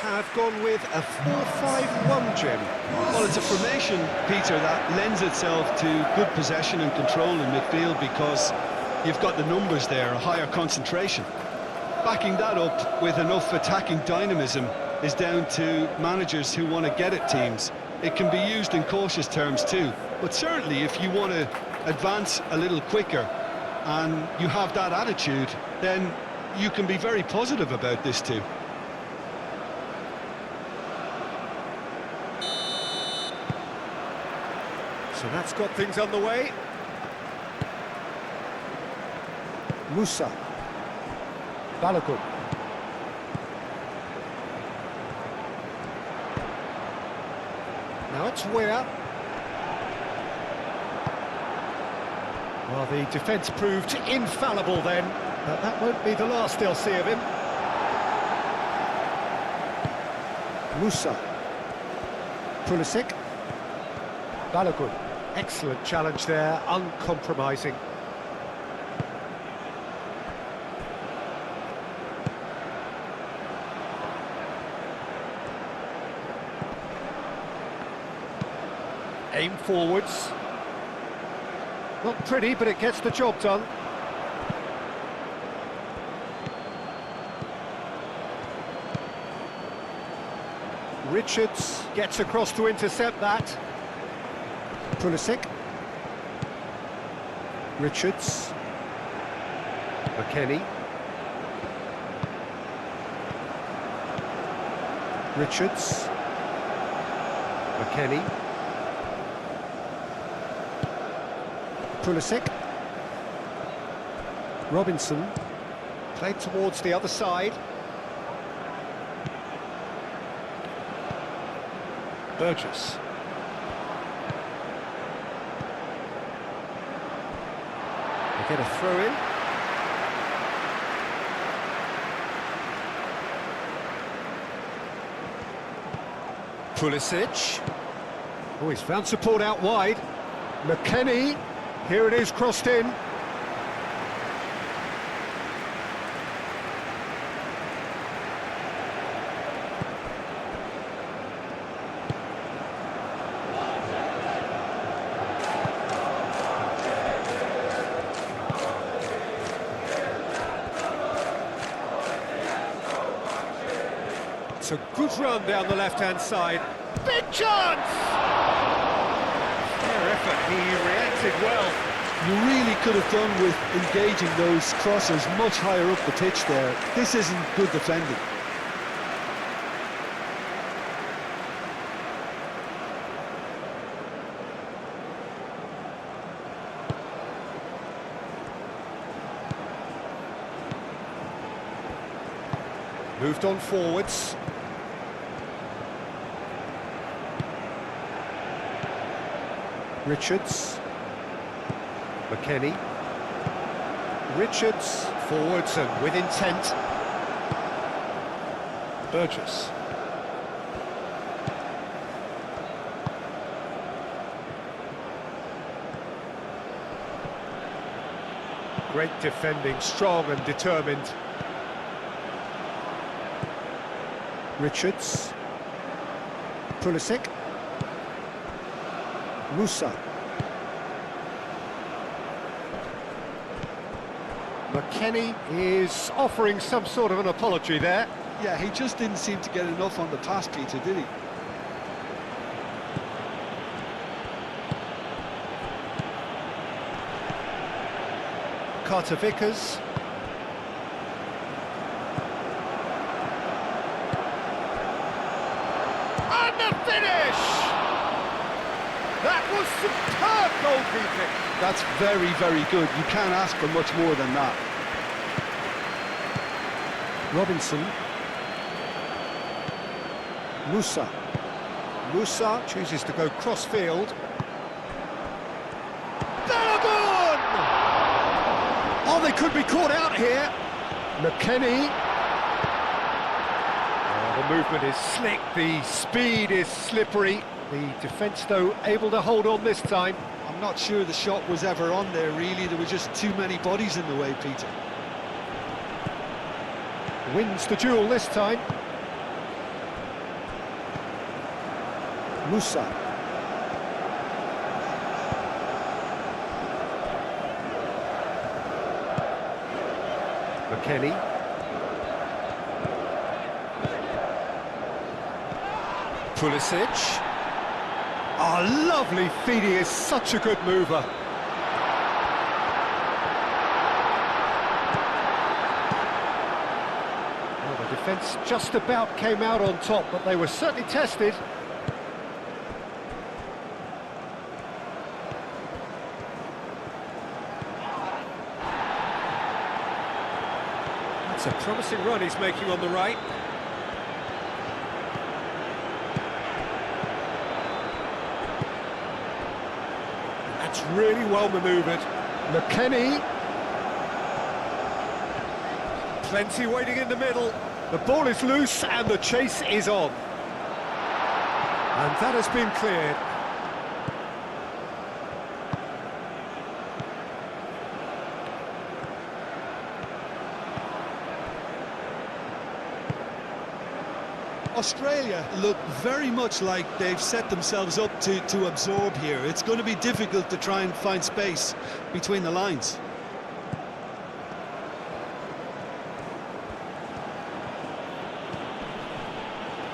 have gone with a 4-5-1, Jim. Well, it's a formation, Peter, that lends itself to good possession and control in midfield because you've got the numbers there, a higher concentration. Backing that up with enough attacking dynamism is down to managers who want to get at teams. It can be used in cautious terms too, but certainly if you want to advance a little quicker and you have that attitude, then you can be very positive about this too. So that's got things underway. Musa. Balogun. Now it's Weir. Well, the defence proved infallible then, but that won't be the last they'll see of him. Musa. Pulisic. Balogun. Excellent challenge there, uncompromising. Aim forwards. Not pretty, but it gets the job done. Richards gets across to intercept that. Pulisic. Richards. McKennie. Richards. McKennie. Pulisic. Robinson. Played towards the other side. Burgess. They get a throw in. Pulisic. Oh, he's found support out wide. McKennie. Here it is, crossed in. It's a good run down the left-hand side. Big chance! Fair effort, he reacted well. You really could have done with engaging those crosses much higher up the pitch there. This isn't good defending. Moved on forwards. Richards. McKennie. Richards, forwards and with intent. Burgess. Great defending, strong and determined. Richards. Pulisic. Musa. McKennie is offering some sort of an apology there. Yeah, he just didn't seem to get enough on the pass, Peter, did he? Carter Vickers. And the finish! That was superb goalkeeping. That's very, very good. You can't ask for much more than that. Robinson. Musa. Musa chooses to go cross-field. Balogun! Oh, they could be caught out here. McKennie. Oh, the movement is slick, the speed is slippery. The defence, though, able to hold on this time. I'm not sure the shot was ever on there, really. There were just too many bodies in the way, Peter. Wins the duel this time. Musa. McKennie. Pulisic. Oh, lovely feed, he is such a good mover. Well, the defence just about came out on top, but they were certainly tested. That's a promising run he's making on the right. That's really well manoeuvred. McKennie. Plenty waiting in the middle. The ball is loose and the chase is on. And that has been cleared. Australia look very much like they've set themselves up to absorb here. It's going to be difficult to try and find space between the lines.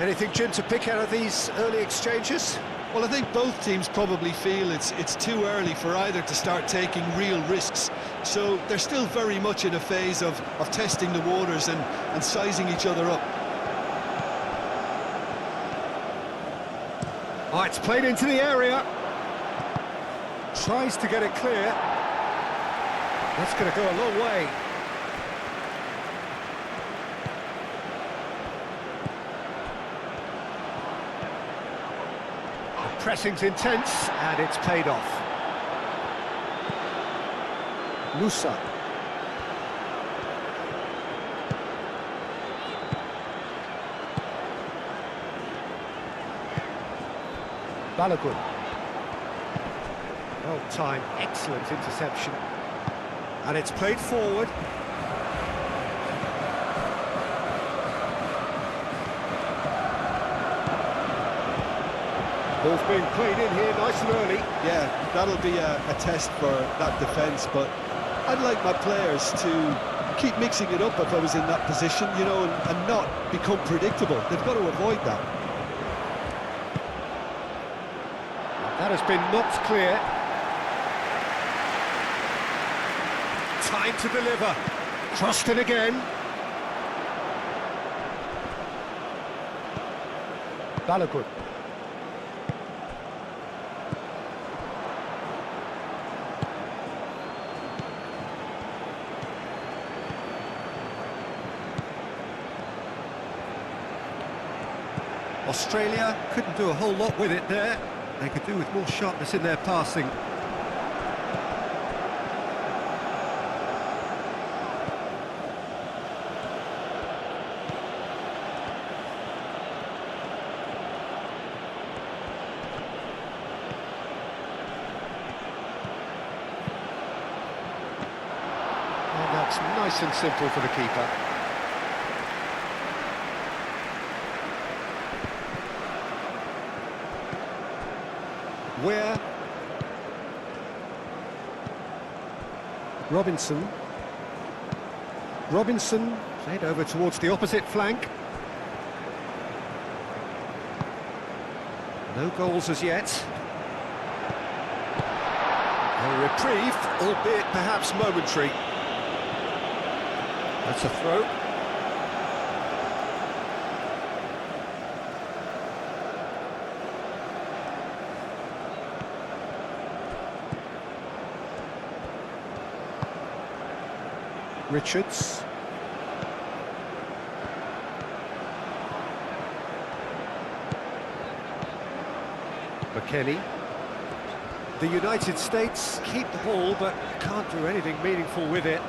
Anything, Jim, to pick out of these early exchanges? Well, I think both teams probably feel it's too early for either to start taking real risks. So they're still very much in a phase of testing the waters and sizing each other up. Oh, it's played into the area. Tries to get it clear. That's going to go a long way. The pressing's intense, and it's paid off. Musa. Balogun. Well timed, excellent interception. And it's played forward. Ball's being played in here nice and early. Yeah, that'll be a test for that defence, but I'd like my players to keep mixing it up if I was in that position, you know, and not become predictable. They've got to avoid that. That has been knocked clear. Time to deliver. Crossed in again. Balogun. Australia couldn't do a whole lot with it there. They could do with more sharpness in their passing. And that's nice and simple for the keeper. Where Robinson played over towards the opposite flank. No goals as yet. A reprieve, albeit perhaps momentary. That's a throw. Richards. McKennie. The United States keep the ball, but can't do anything meaningful with it.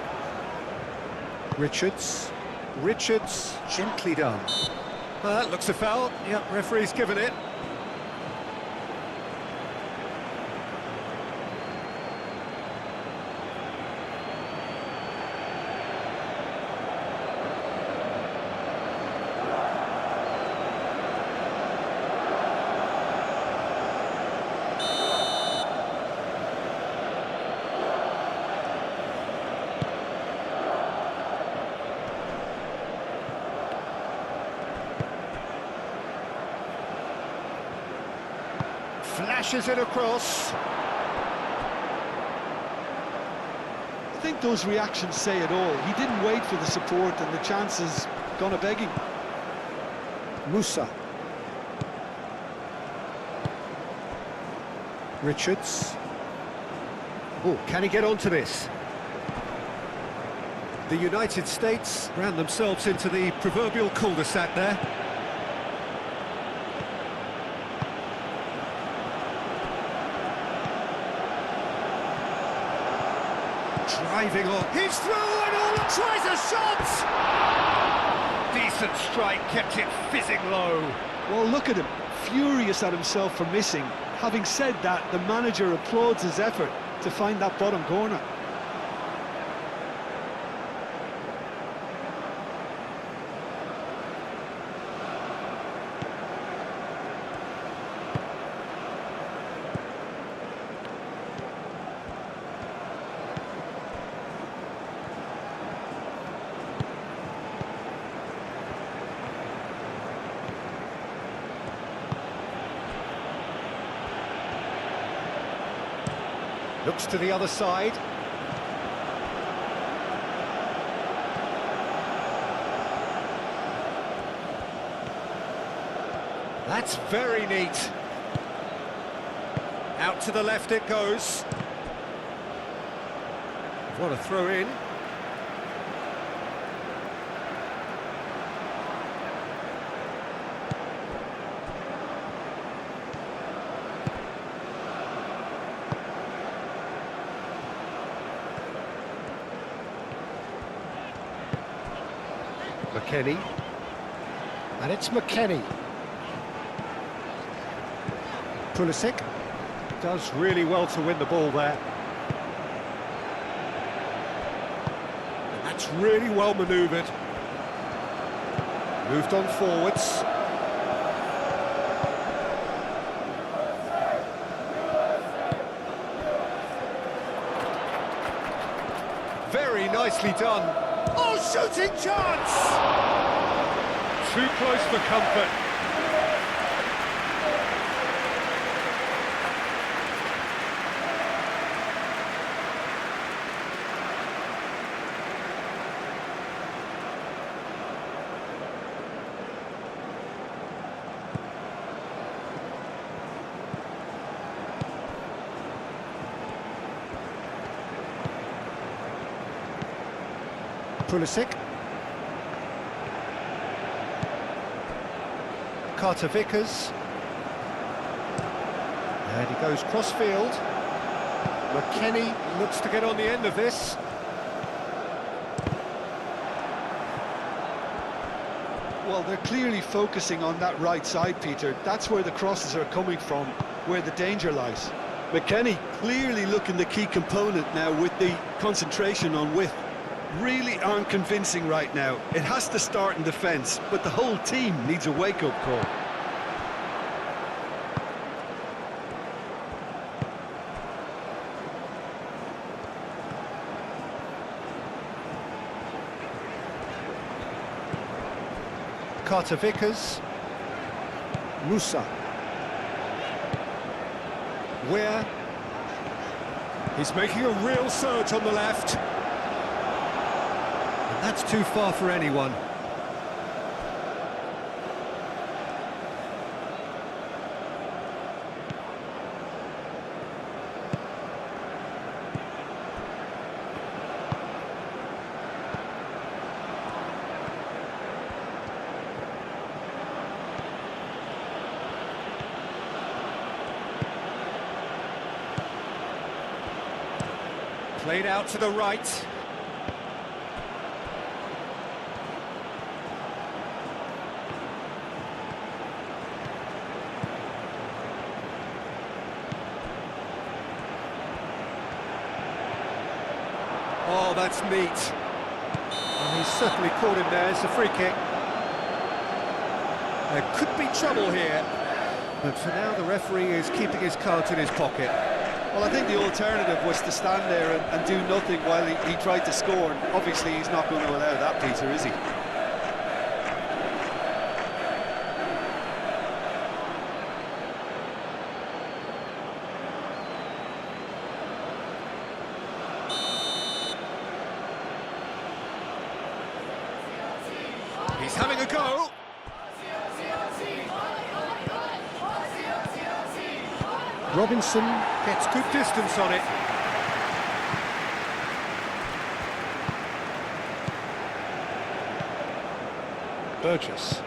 Richards. Gently done. That looks a foul. Yep, referee's given it. Flashes it across. I think those reactions say it all. He didn't wait for the support and the chances gone a-begging. Musa. Richards. Oh, can he get onto this? The United States ran themselves into the proverbial cul-de-sac there. Driving on. He's through and all tries a shot! Decent strike, kept it fizzing low. Well, look at him, furious at himself for missing. Having said that, the manager applauds his effort to find that bottom corner. Looks to the other side. That's very neat. Out to the left it goes. What a throw in. McKennie, and it's McKennie. Pulisic does really well to win the ball there. And that's really well manoeuvred. Moved on forwards. Very nicely done. Oh, shooting chance! Too close for comfort. Pulisic. Carter Vickers. And he goes cross-field. McKennie looks to get on the end of this. Well, they're clearly focusing on that right side, Peter. That's where the crosses are coming from, where the danger lies. McKennie clearly looking the key component now with the concentration on width. Really aren't convincing right now. It has to start in defence, but the whole team needs a wake-up call. Carter Vickers. Musa. Where? He's making a real surge on the left. That's too far for anyone. Played out to the right. Oh, that's neat. And he's certainly caught him there. It's a free kick. There could be trouble here. But for now, the referee is keeping his cards in his pocket. Well, I think the alternative was to stand there and do nothing while he tried to score. And obviously, he's not going to allow that, Peter, is he? go. Robinson gets good distance on it. Burgess.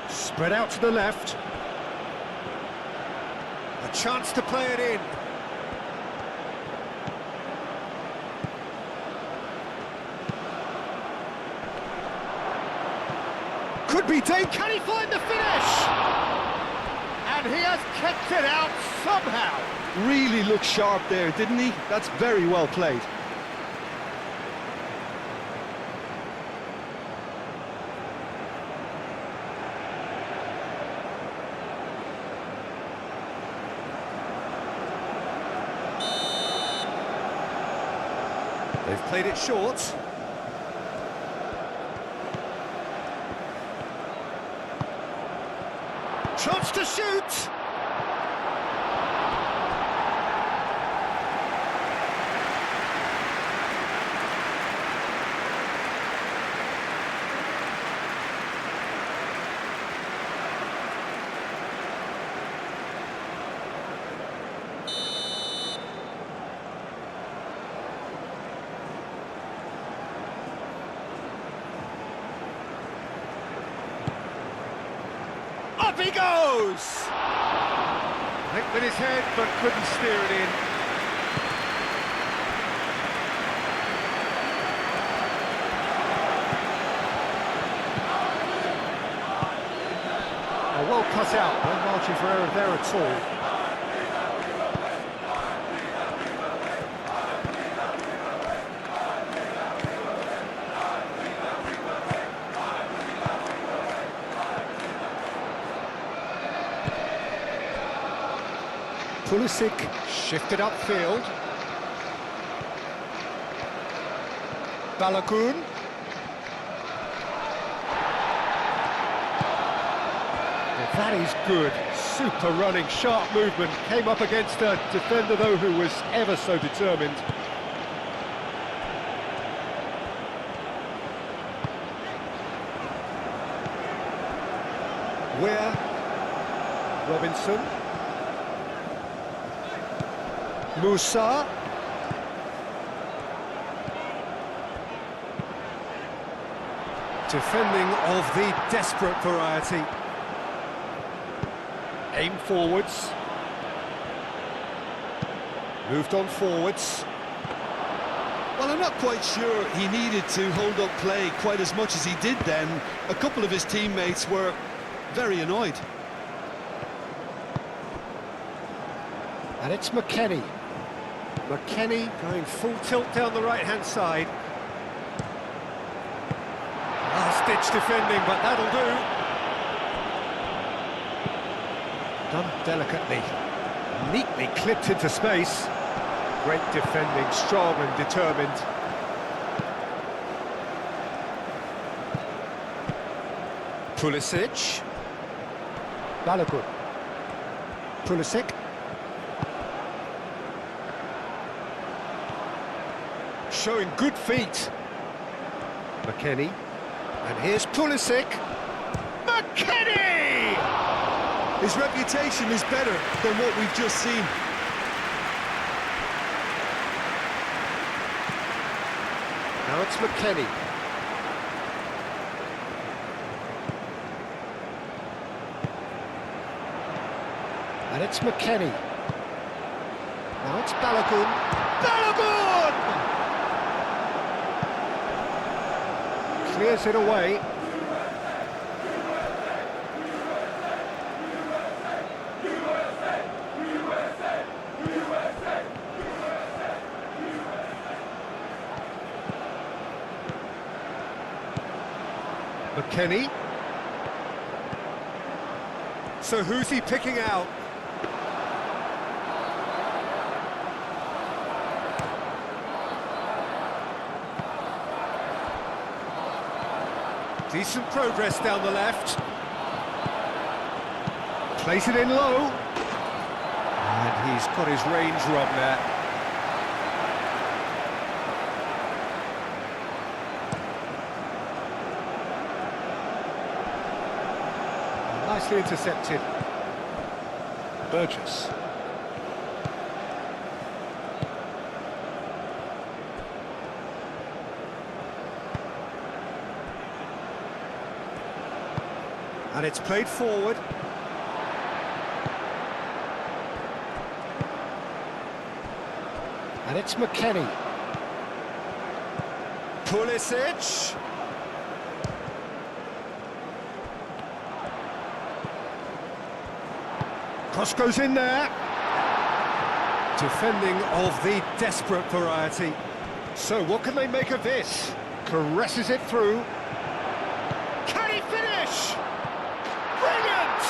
Spread out to the left. A chance to play it in. Could be Dane. Can he find the finish? And he has kept it out somehow. Really looked sharp there, didn't he? That's very well played. They've played it short. Chance to shoot! Up he goes! Hit with his head, but couldn't steer it in. Oh, well cut out, no margin for error there at all. Pulisic shifted upfield. Balogun. That is good. Super running, sharp movement. Came up against a defender, though, who was ever so determined. Where? Robinson. Musa. Defending of the desperate variety. Aim forwards. Moved on forwards. Well, I'm not quite sure he needed to hold up play quite as much as he did then. A couple of his teammates were very annoyed. And it's McKennie. McKennie going full tilt down the right-hand side. Last-ditch defending, but that'll do. Done delicately. Neatly clipped into space. Great defending, strong and determined. Pulisic. Balogun. Pulisic. Showing good feet. McKennie. And here's Pulisic. McKennie! His reputation is better than what we've just seen. Now it's McKennie. And it's McKennie. Now it's Balogun. Balogun! Clears it away. McKennie. So who's he picking out? Decent progress down the left. Plays it in low. And he's got his range wrong there. Nicely intercepted. Burgess. And it's played forward. And it's McKennie. Pulisic. Cross goes in there. Defending of the desperate variety. So what can they make of this? Caresses it through. Can he finish? Brilliant!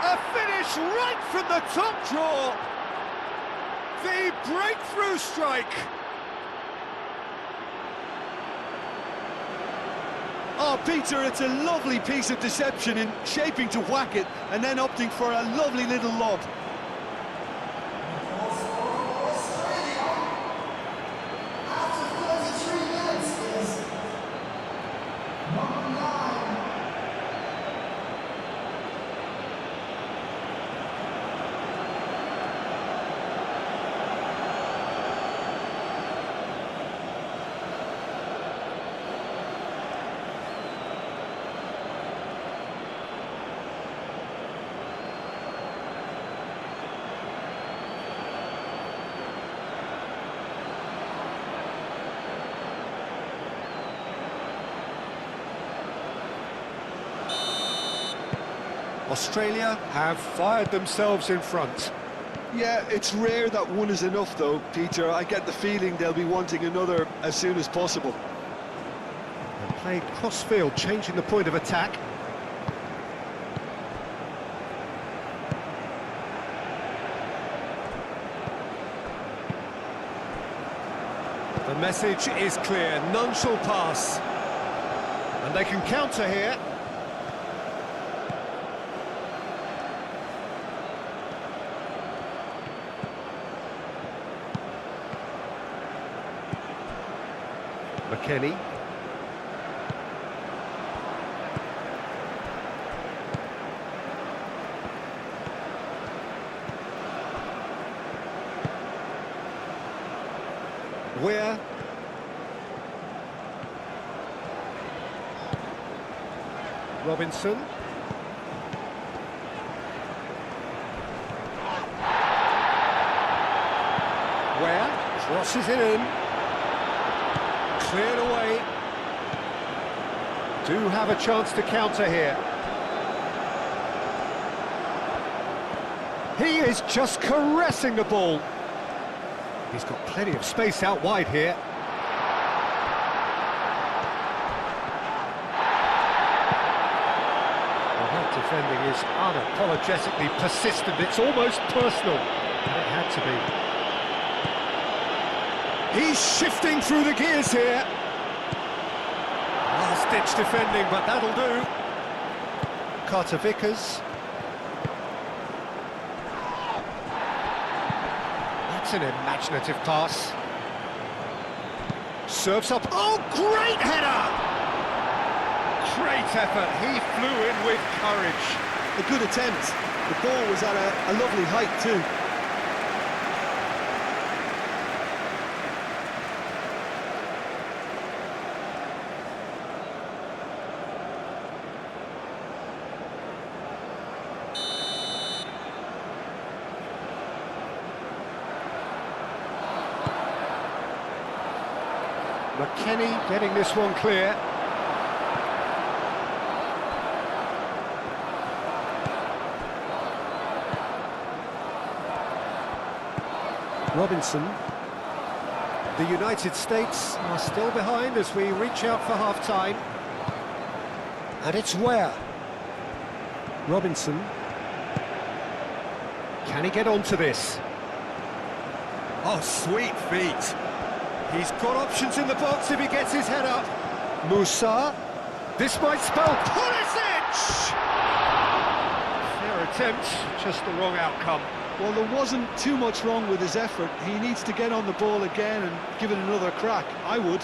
A finish right from the top draw. The breakthrough strike. Oh, Peter, it's a lovely piece of deception in shaping to whack it and then opting for a lovely little lob. Australia have fired themselves in front. Yeah, it's rare that one is enough though, Peter. I get the feeling they'll be wanting another as soon as possible. And play cross-field, changing the point of attack. The message is clear, none shall pass. And they can counter here. McKennie. Where? Robinson. Where? Crosses it in. Cleared away. Do have a chance to counter here. He is just caressing the ball. He's got plenty of space out wide here. Well, that defending is unapologetically persistent. It's almost personal. And it had to be. He's shifting through the gears here. Last-ditch defending, but that'll do. Carter Vickers. That's an imaginative pass. Serves up. Oh, great header! Great effort. He flew in with courage. A good attempt. The ball was at a lovely height too. McKennie getting this one clear. Robinson. The United States are still behind as we reach out for half-time. And it's Ware. Robinson. Can he get onto this? Oh, sweet feet. He's got options in the box if he gets his head up. Moussa. This might spell Pulisic! Fair attempt, just the wrong outcome. Well, there wasn't too much wrong with his effort. He needs to get on the ball again and give it another crack. I would.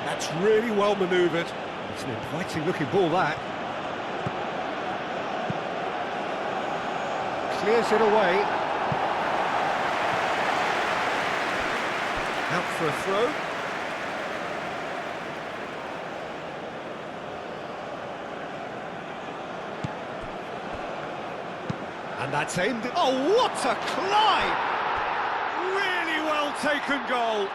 That's really well manoeuvred. It's an inviting looking ball, that. Clears it away. Out for a throw. And that's aimed at... Oh, what a climb! Really well taken goal.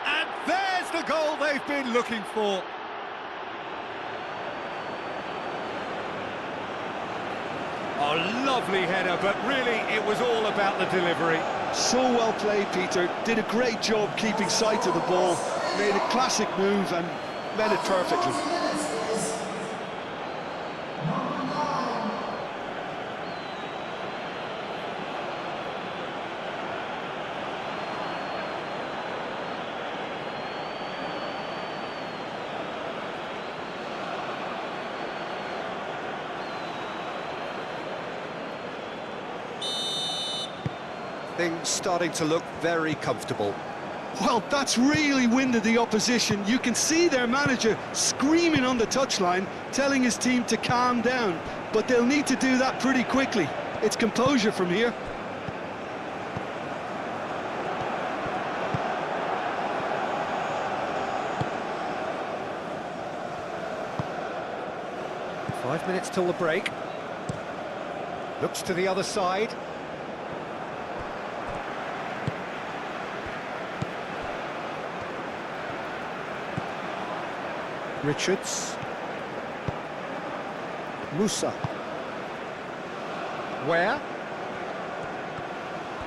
And there's the goal they've been looking for. Oh, lovely header, but really it was all about the delivery. So well played, Peter. Did a great job keeping sight of the ball. Made a classic move and met it perfectly. Things starting to look very comfortable. Well, that's really winded the opposition. You can see their manager screaming on the touchline, telling his team to calm down. But they'll need to do that pretty quickly. It's composure from here. Five minutes till the break. Looks to the other side. Richards. Musa. Ware.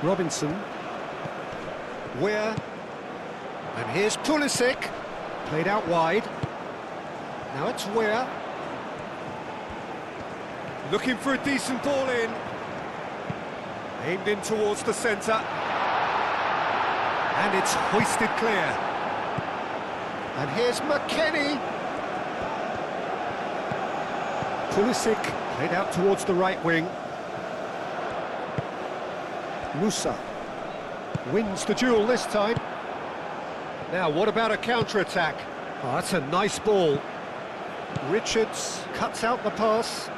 Robinson. Ware. And here's Pulisic. Played out wide. Now it's Ware. Looking for a decent ball in. Aimed in towards the centre. And it's hoisted clear. And here's McKennie. Pulisic played out towards the right wing. Musa wins the duel this time. Now, what about a counter-attack? Oh, that's a nice ball. Richards cuts out the pass.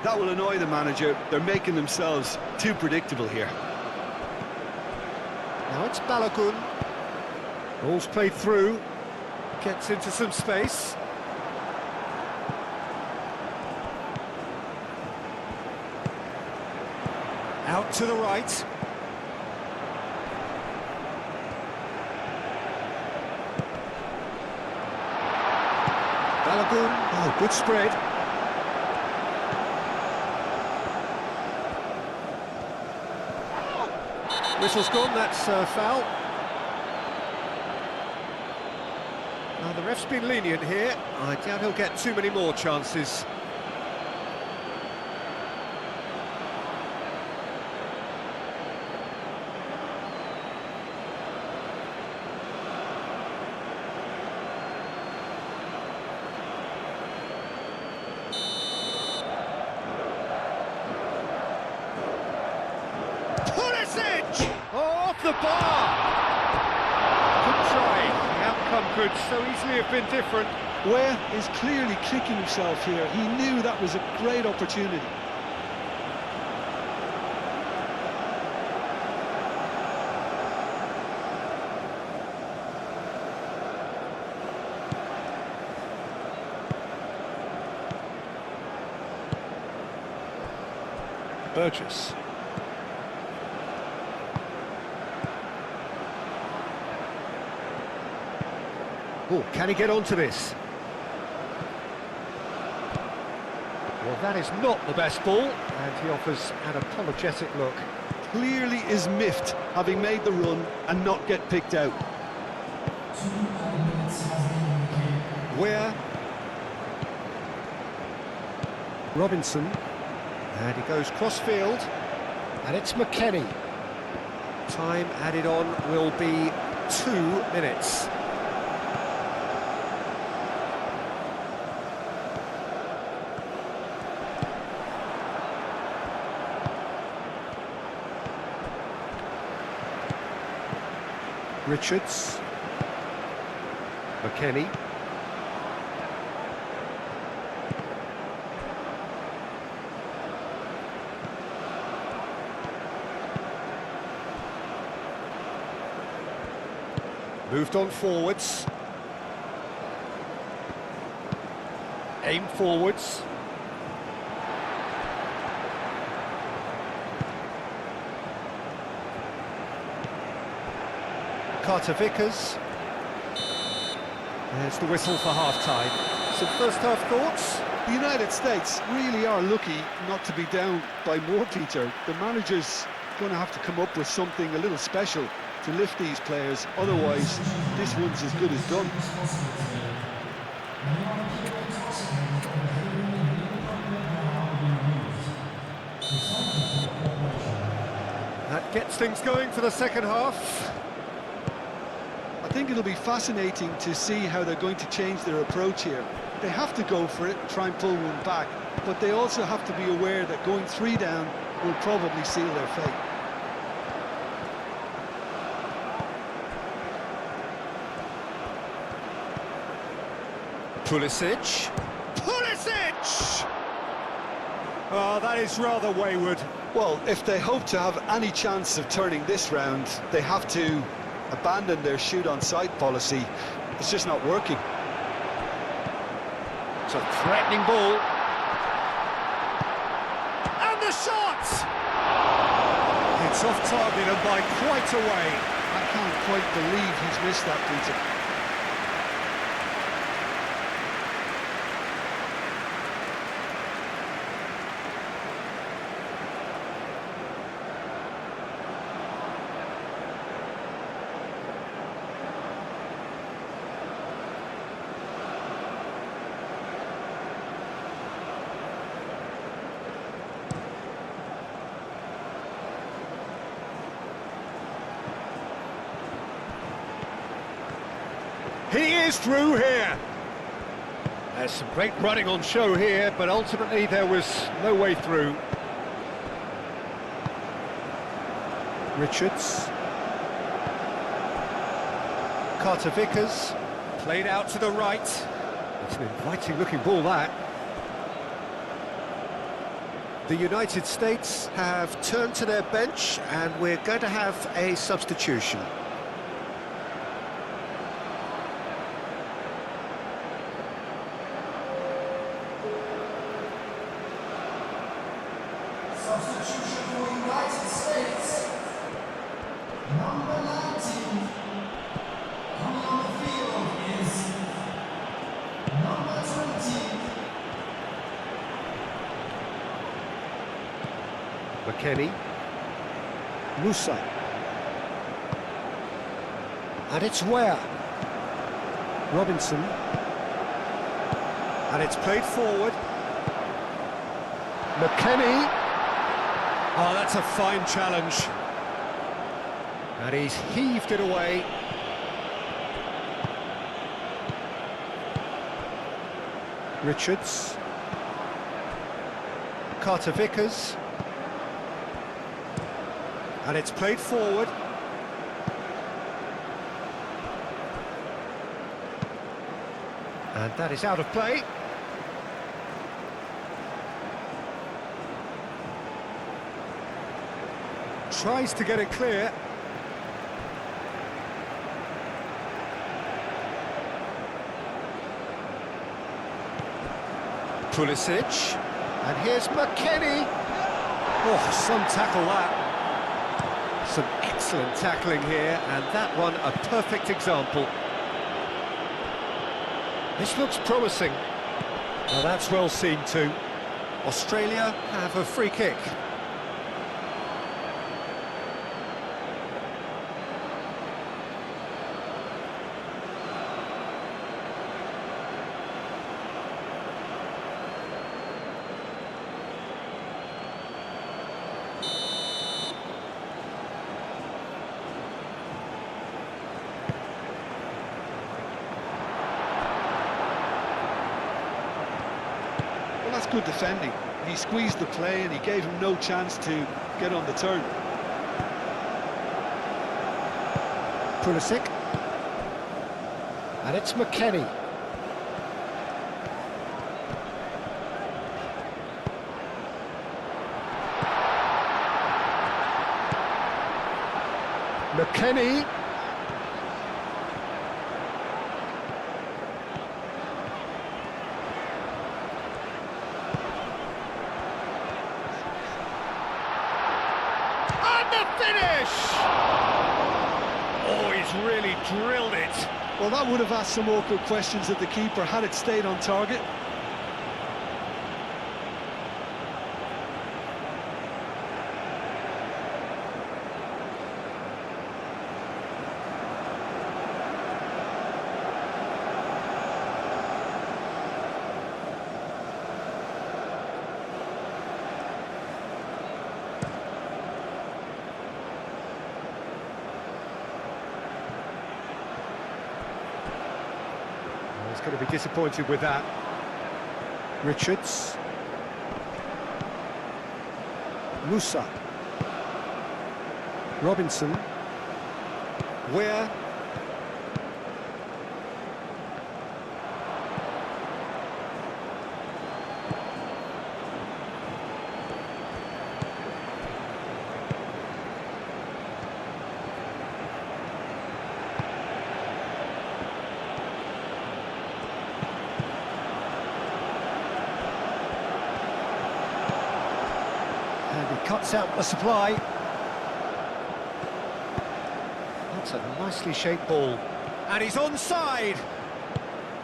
That will annoy the manager. They're making themselves too predictable here. Now it's Balogun. Ball's played through. Gets into some space. Out to the right. Balogun. Oh, good spread. Whistle's gone, that's a foul. Now, the ref's been lenient here. I doubt he'll get too many more chances. Off the bar! Good try. The outcome could so easily have been different. Ware is clearly kicking himself here. He knew that was a great opportunity. Burgess. Oh, can he get onto this? Well, that is not the best ball, and he offers an apologetic look. Clearly is miffed, having made the run and not get picked out. Where? Robinson, and he goes cross-field, and it's McKennie. Time added on will be 2 minutes. Richards, McKennie. Moved on forwards. Aim forwards. Carter Vickers. There's the whistle for half-time. Some first-half thoughts? The United States really are lucky not to be down by more, Peter. The manager's going to have to come up with something a little special to lift these players, otherwise this one's as good as done. That gets things going for the second half. I think it'll be fascinating to see how they're going to change their approach here. They have to go for it and try and pull one back, but they also have to be aware that going 3 down will probably seal their fate. Pulisic. Pulisic! Oh, that is rather wayward. Well, if they hope to have any chance of turning this round, they have to abandon their shoot-on-sight policy. It's just not working. It's a threatening ball. And the shot! It's off target and by quite a way. I can't quite believe he's missed that, Peter. He is through here. There's some great running on show here, but ultimately there was no way through. Richards. Carter Vickers. Played out to the right. It's an inviting looking ball, that. The United States have turned to their bench and we're going to have a substitution. Substitution for United States. Number 19. Coming on the field is number 20. McKennie. Musa. And it's Ware. Robinson. And it's played forward. McKennie. Oh, that's a fine challenge. And he's heaved it away. Richards. Carter Vickers. And it's played forward. And that is out of play. Tries to get it clear. Pulisic. And here's McKennie. Oh, some tackle that. Some excellent tackling here, and that one a perfect example. This looks promising. Now that's well seen too. Australia have a free kick. Well, that's good defending. He squeezed the play and he gave him no chance to get on the turn. Pulisic. And it's McKennie. McKennie. And the finish! Oh, he's really drilled it. Well, that would have asked some awkward questions of the keeper had it stayed on target. He's going to be disappointed with that. Richards. Musa. Robinson. Weir. And he cuts out the supply. That's a nicely shaped ball. And he's onside.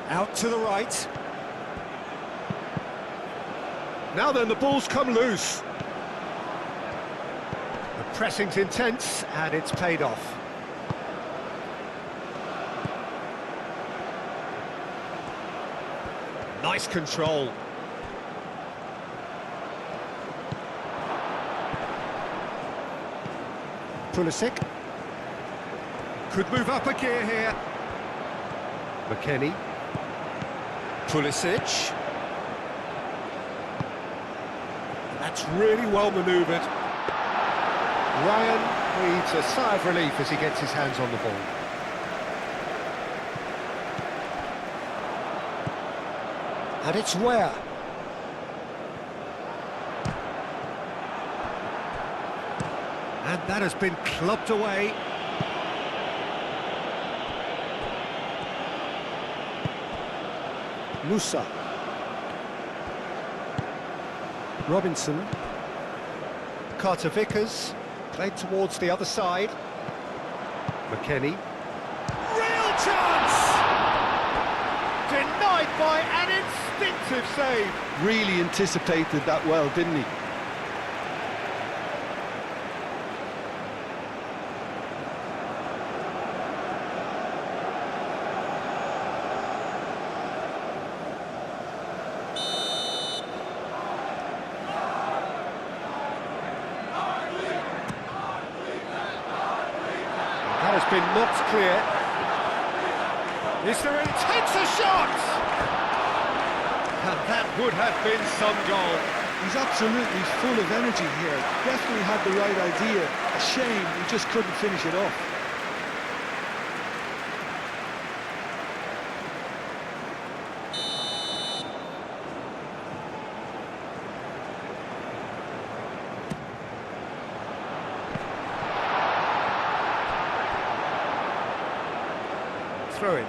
Out to the right. Now then, the ball's come loose. The pressing's intense, and it's paid off. Nice control. Pulisic. Could move up a gear here. McKennie. Pulisic. That's really well manoeuvred. Ryan breathes a sigh of relief as he gets his hands on the ball. And it's Weir. And that has been clubbed away. Musa. Robinson. Carter Vickers. Played towards the other side. McKennie. Real chance! Denied by an instinctive save. Really anticipated that well, didn't he? That has been knocked clear. Is there a takes a shot? And that would have been some goal. He's absolutely full of energy here. Definitely had the right idea. A shame he just couldn't finish it off. Throw in.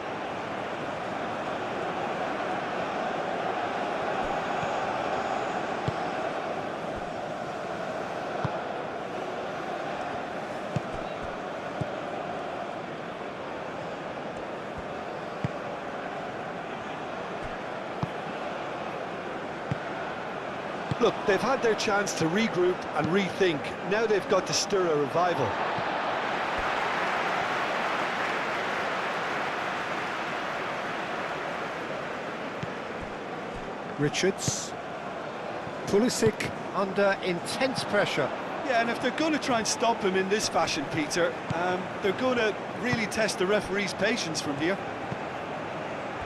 Look, they've had their chance to regroup and rethink. Now they've got to stir a revival. Richards. Pulisic under intense pressure. Yeah, and if they're going to try and stop him in this fashion, Peter, they're going to really test the referee's patience from here.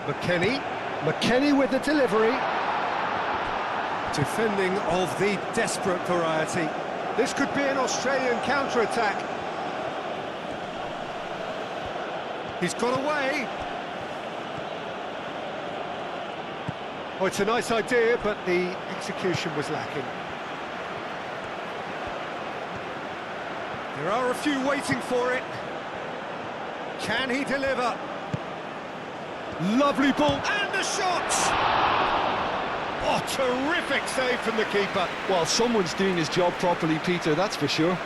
McKennie with the delivery. Defending of the desperate variety. This could be an Australian counter-attack. He's got away. Oh, it's a nice idea, but the execution was lacking. There are a few waiting for it. Can he deliver? Lovely ball, and the shot! Oh, terrific save from the keeper. Well, someone's doing his job properly, Peter, that's for sure.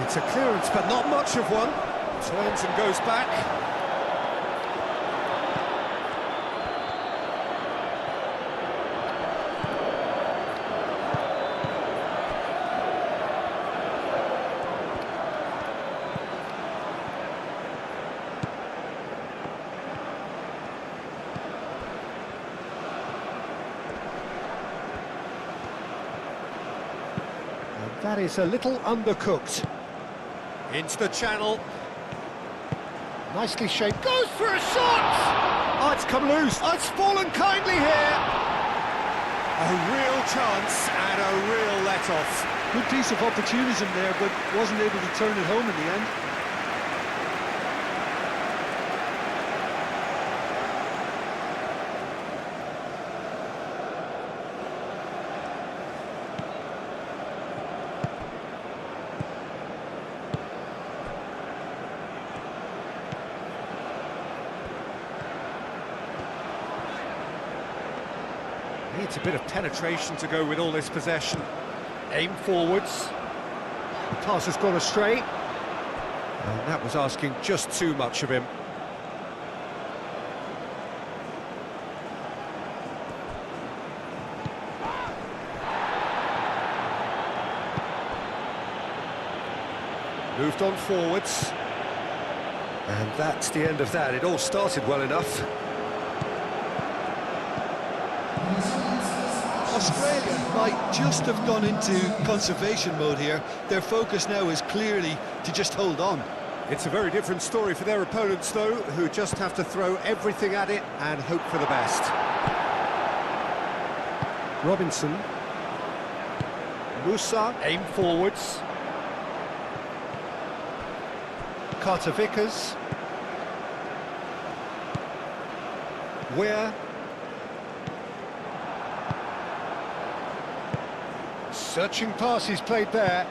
It's a clearance, but not much of one. Turns and goes back. And that is a little undercooked. Into the channel. Nicely shaped. Goes for a shot! Oh, it's come loose. Oh, it's fallen kindly here. A real chance and a real let-off. Good piece of opportunism there, but wasn't able to turn it home in the end. Needs a bit of penetration to go with all this possession. Aim forwards. The pass has gone astray. And that was asking just too much of him. Moved on forwards. And that's the end of that. It all started well enough. Australia might just have gone into conservation mode here. Their focus now is clearly to just hold on. It's a very different story for their opponents, though, who just have to throw everything at it and hope for the best. Robinson. Musa, aim forwards. Carter Vickers. Weir. Searching pass he's played there.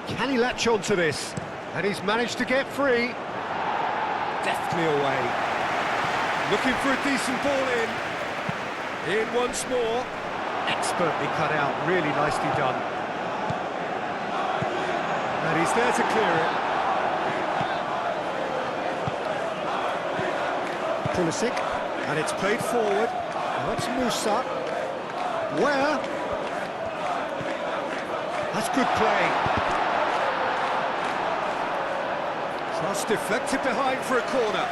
Can he latch on to this? And he's managed to get free. Deftly away. Looking for a decent ball in. In once more. Expertly cut out, really nicely done. And he's there to clear it. Pulisic. And it's played forward. Now that's Musa. Where? That's good play. Cross deflected behind for a corner.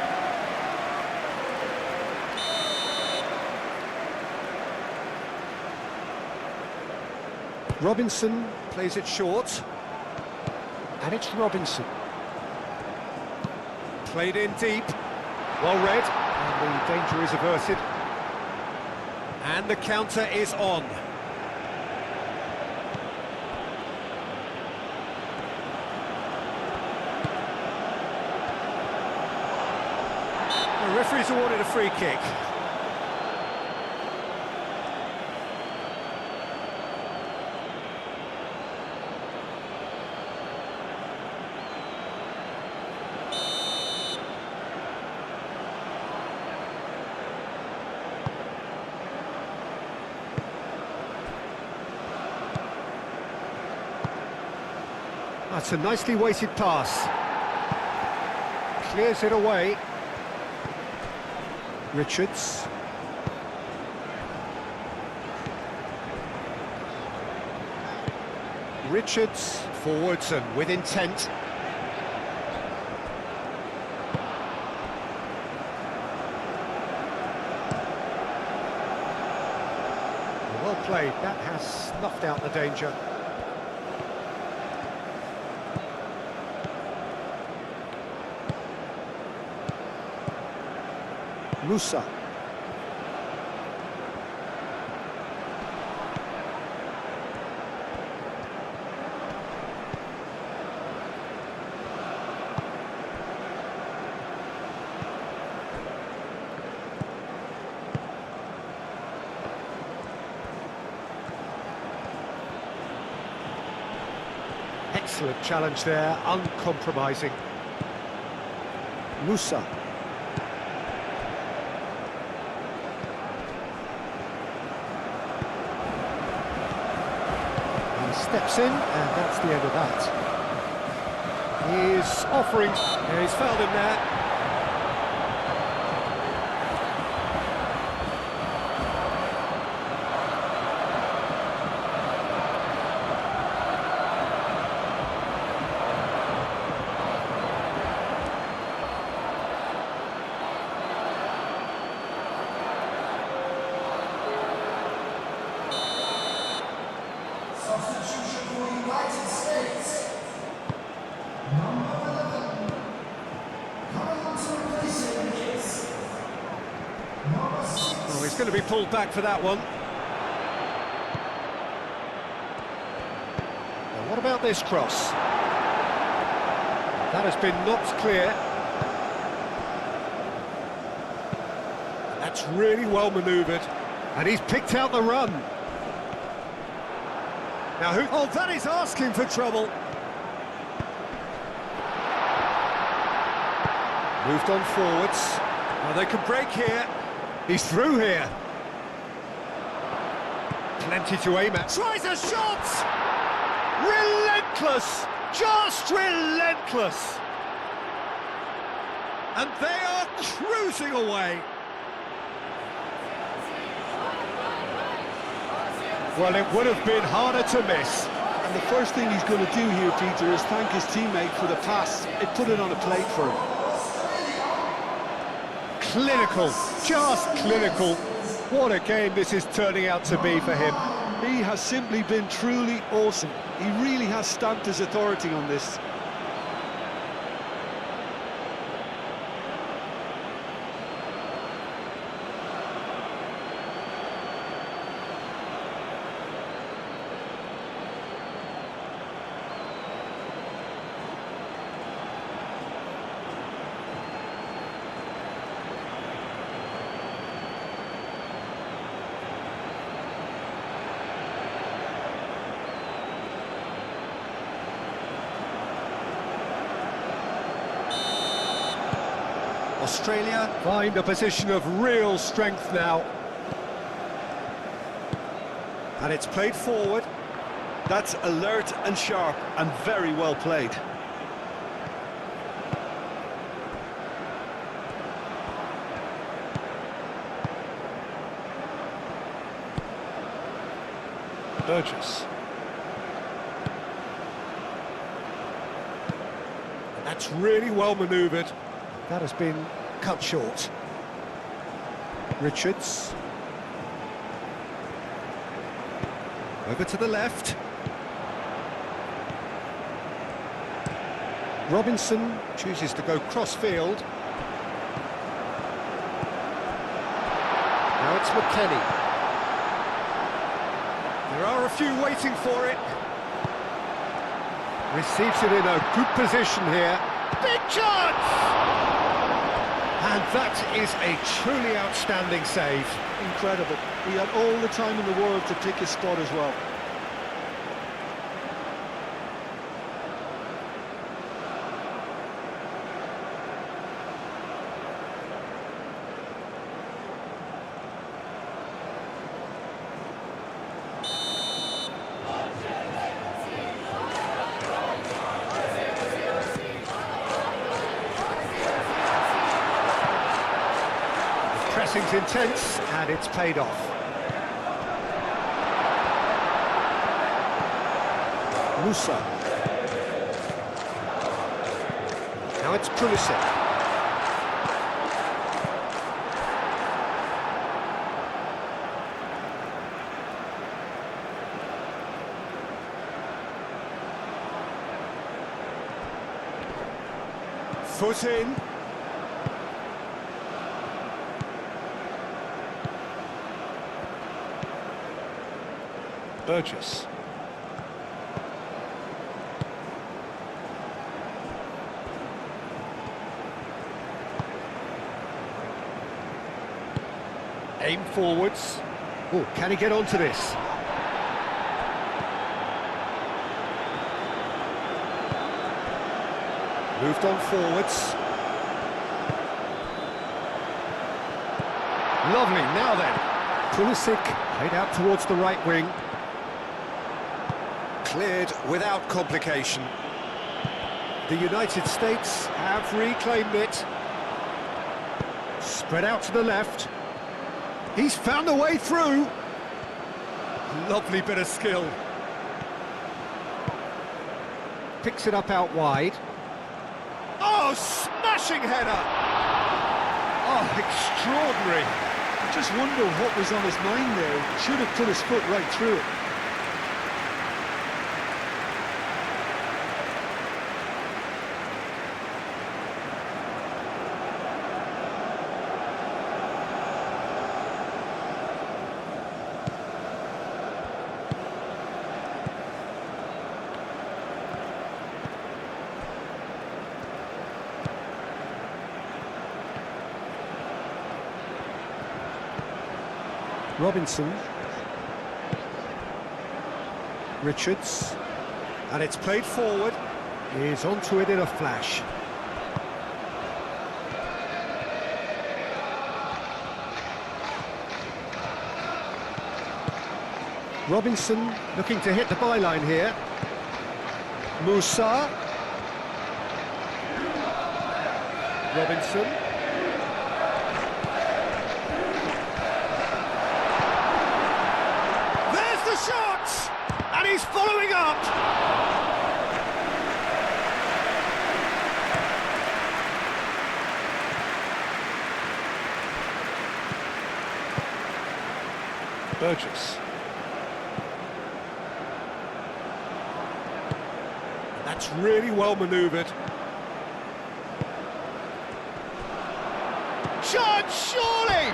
Robinson plays it short. And it's Robinson. Played in deep. Well read. And the danger is averted. And the counter is on. The referee's awarded a free kick. That's a nicely weighted pass. Clears it away. Richards. Richards forwards and with intent. Well played, that has snuffed out the danger. Musa. Excellent challenge there, uncompromising. Musa. He steps in, and that's the end of that. He's offering... Yeah, he's fouled him there. Substitution for United States. Number 11. Coming on to replace him is number 6. Oh, he's going to be pulled back for that one. Now, what about this cross? That has been knocked clear. That's really well manoeuvred. And he's picked out the run. Now who... Oh, that is asking for trouble. Moved on forwards. Well, they can break here. He's through here. Plenty to aim at. Tries a shot! Relentless! Just relentless! And they are cruising away. Well, it would have been harder to miss. And the first thing he's going to do here, Peter, is thank his teammate for the pass. It put it on a plate for him. Clinical, just clinical. What a game this is turning out to be for him. He has simply been truly awesome. He really has stamped his authority on this. Australia find a position of real strength now. And it's played forward. That's alert and sharp and very well played. Burgess. And that's really well manoeuvred. That has been cut short. Richards. Over to the left. Robinson chooses to go cross-field. Now it's McKennie. There are a few waiting for it. Receives it in a good position here. Big chance! And that is a truly outstanding save. Incredible. He had all the time in the world to pick his spot as well. seems intense, and it's paid off. Musa. Now it's Pulisic. Foot in. Burgess. Aim forwards. Oh, can he get onto this? Moved on forwards. Lovely, now then. Pulisic played out towards the right wing. Cleared without complication. The United States have reclaimed it. Spread out to the left. He's found a way through. Lovely bit of skill. Picks it up out wide. Oh, smashing header! Oh, extraordinary. I just wonder what was on his mind there. Should have put his foot right through it. Robinson. Richards. And it's played forward. He's onto it in a flash. Robinson looking to hit the byline here. Musa. Robinson. Shot! And he's following up! Burgess. That's really well manoeuvred. Shot, surely!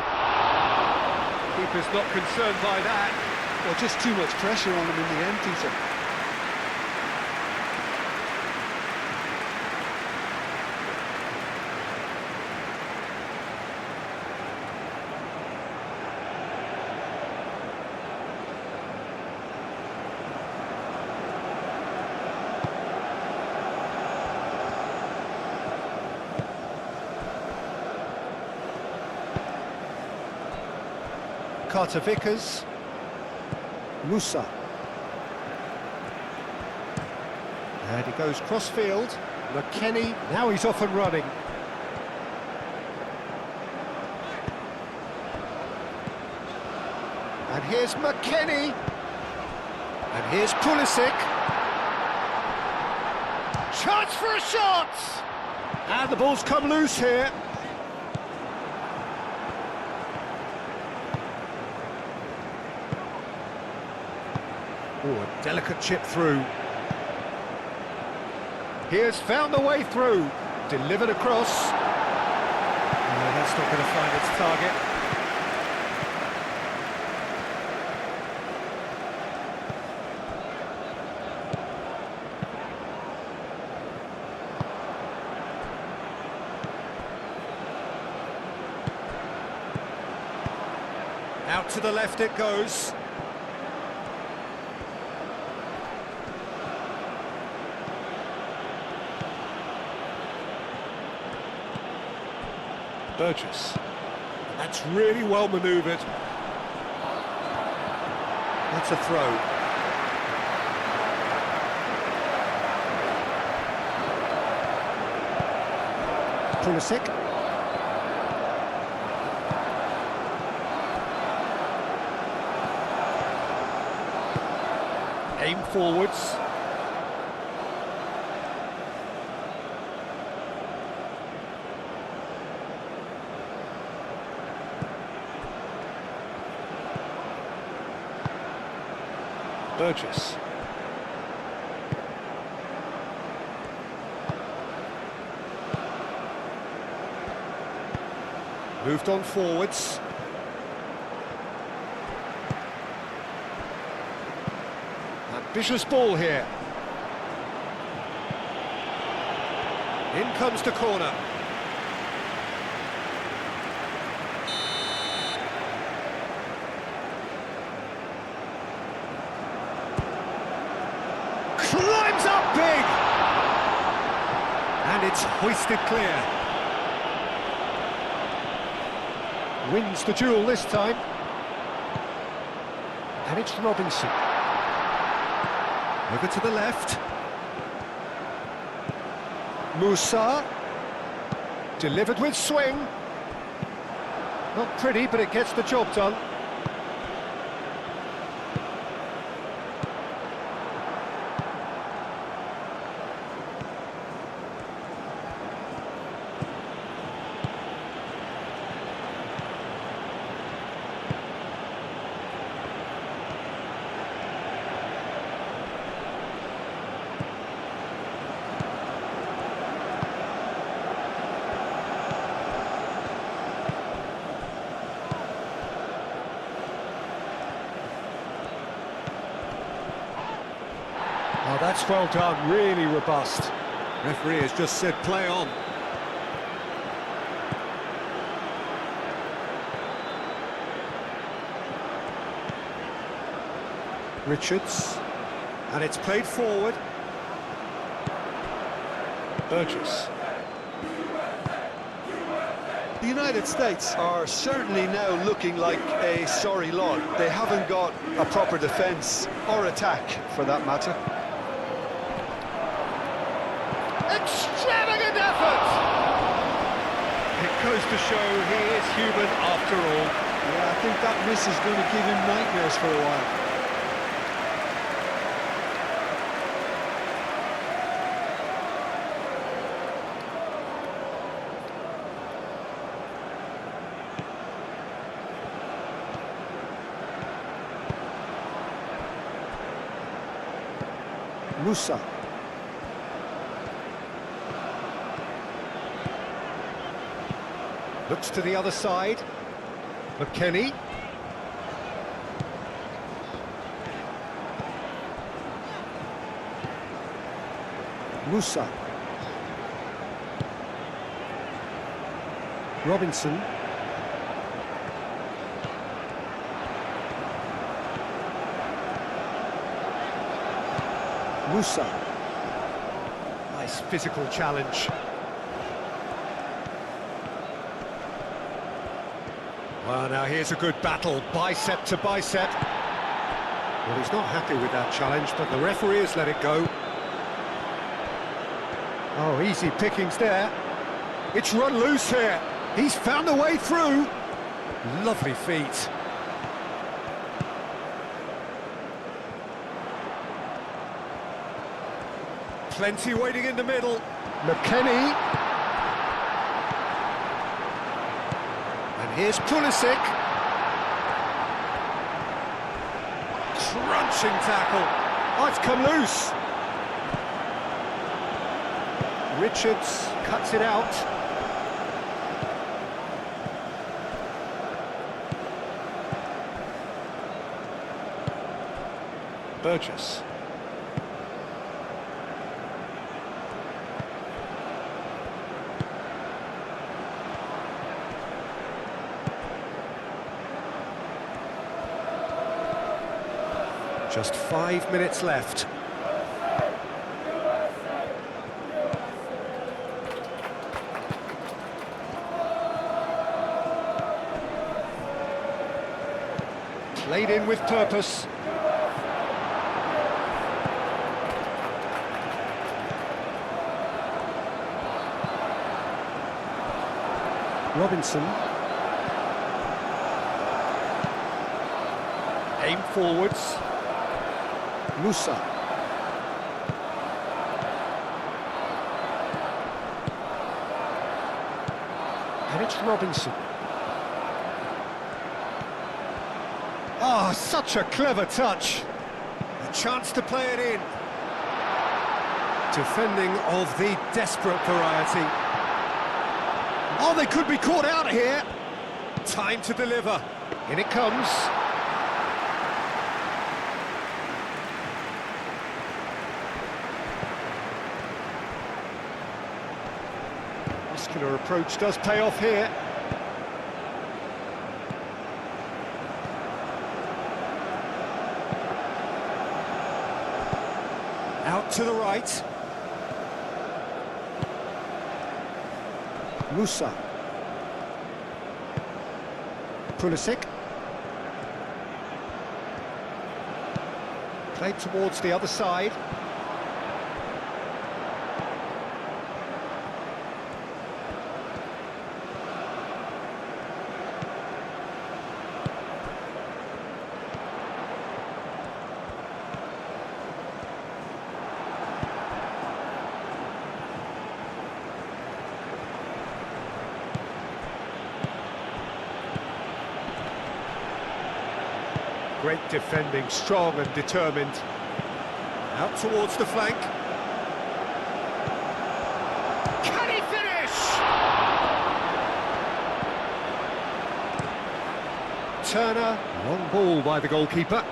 Keeper's not concerned by that. Well, just too much pressure on him in the end, Peter. Carter Vickers. Musa. And he goes cross-field. McKennie, now he's off and running. And here's McKennie. And here's Pulisic. Chance for a shot! And the ball's come loose here. Oh, a delicate chip through. He has found the way through. Delivered across. No, that's not going to find its target. Out to the left it goes. Burgess. That's really well manoeuvred. That's a throw. Pulisic. Aim forwards. Burgess. Moved on forwards. Ambitious ball here. In comes the corner. Climbs up big! And it's hoisted clear. Wins the duel this time. And it's Robinson. Over to the left. Musa. Delivered with swing. Not pretty, but it gets the job done. Oh, that's well done, really robust. Referee has just said play on. Richards, and it's played forward. Burgess. The United States are certainly now looking like a sorry lot. They haven't got a proper defence or attack, for that matter. Extravagant effort! It goes to show he is human after all. Yeah, I think that miss is going to give him nightmares for a while. Musa. Looks to the other side. McKennie. Musa. Robinson. Musa. Nice physical challenge. Well, now here's a good battle, bicep to bicep. Well, he's not happy with that challenge, but the referee has let it go. Oh, easy pickings there. It's run loose here. He's found a way through. Lovely feet. Plenty waiting in the middle. McKennie. And here's Pulisic. Crunching tackle. Oh, it's come loose. Richards cuts it out. Burgess. Just 5 minutes left. Played in with purpose. Robinson. Aim forwards. Musa. And it's Robinson. Oh, such a clever touch. A chance to play it in. Defending of the desperate variety. Oh, they could be caught out here. Time to deliver. In it comes. Muscular approach does pay off here. Out to the right. Musa. Pulisic. Played towards the other side. Great defending, strong and determined. Out towards the flank. Can he finish? Turner, long ball by the goalkeeper.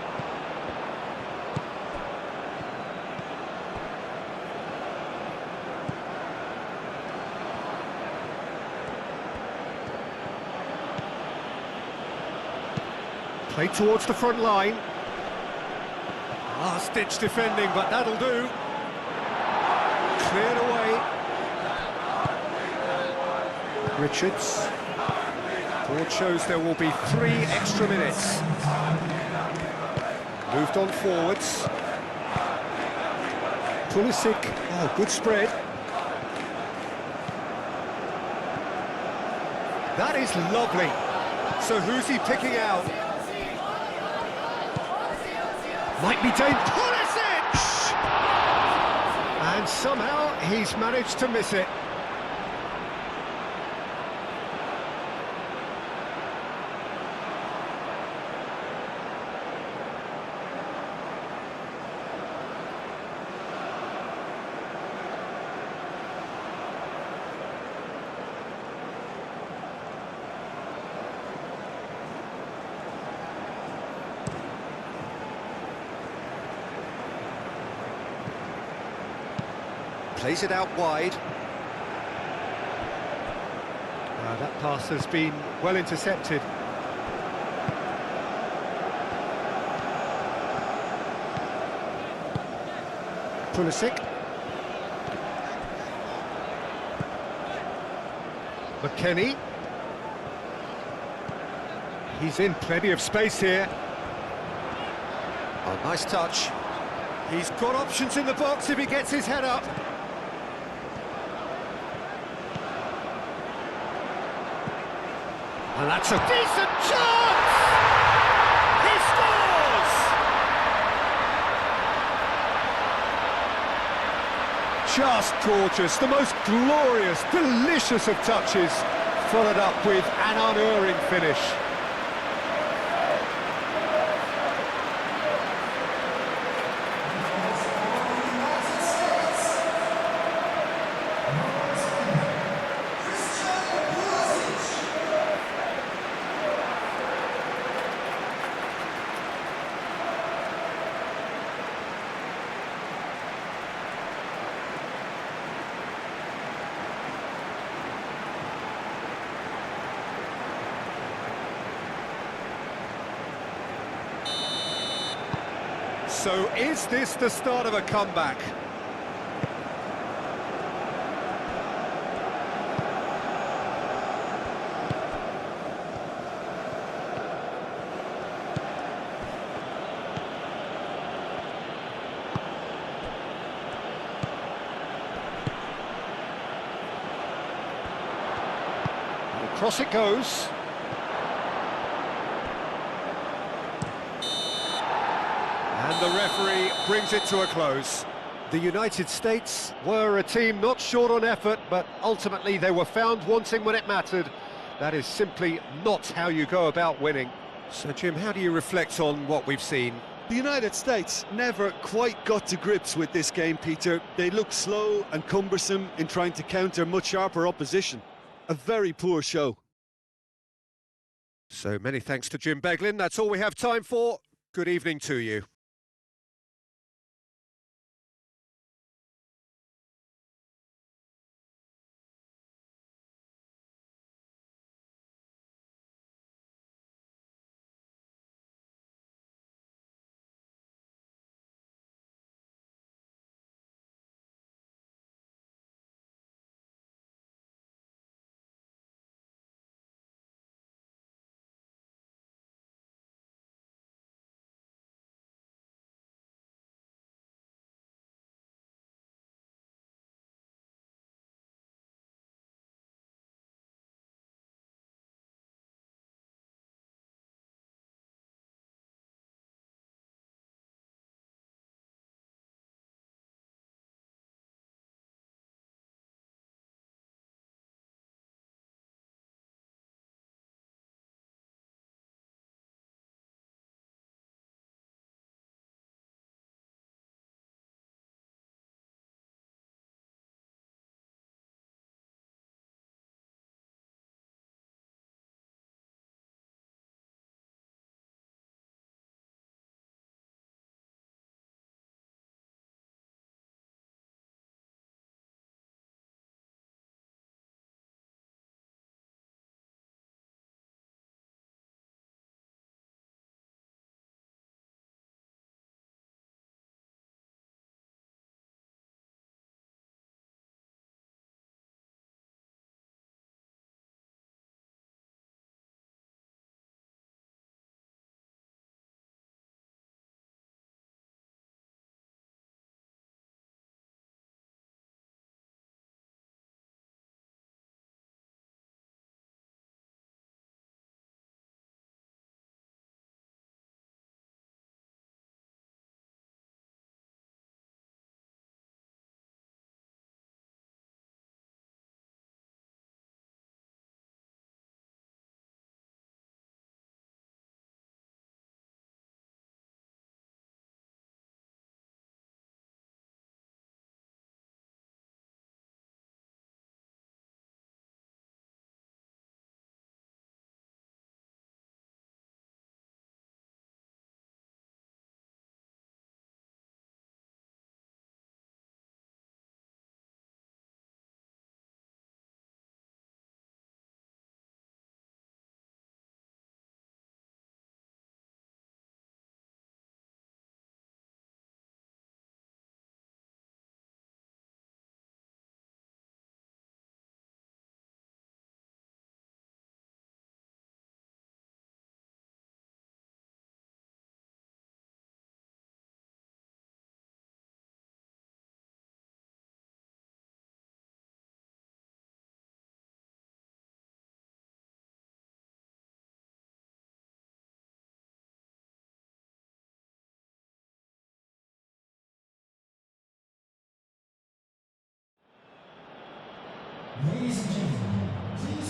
Played towards the front line. Last-ditch defending, but that'll do. Cleared away. Richards. Board shows there will be 3 extra minutes. Moved on forwards. Pulisic. Oh, good spread. That is lovely. So who's he picking out? Might be dangerous. Pulisic! And somehow he's managed to miss it. Plays it out wide. That pass has been well intercepted. Pulisic. McKennie. He's in plenty of space here. Oh, nice touch. He's got options in the box if he gets his head up. And that's a decent chance! He scores! Just gorgeous, the most glorious, delicious of touches, followed up with an unerring finish. So is this the start of a comeback? Across it goes. And And the referee brings it to a close. The United States were a team not short on effort, but ultimately they were found wanting when it mattered. That is simply not how you go about winning. So, Jim, how do you reflect on what we've seen? The United States never quite got to grips with this game, Peter. They looked slow and cumbersome in trying to counter much sharper opposition. A very poor show. So many thanks to Jim Beglin. That's all we have time for. Good evening to you. Ladies and gentlemen, please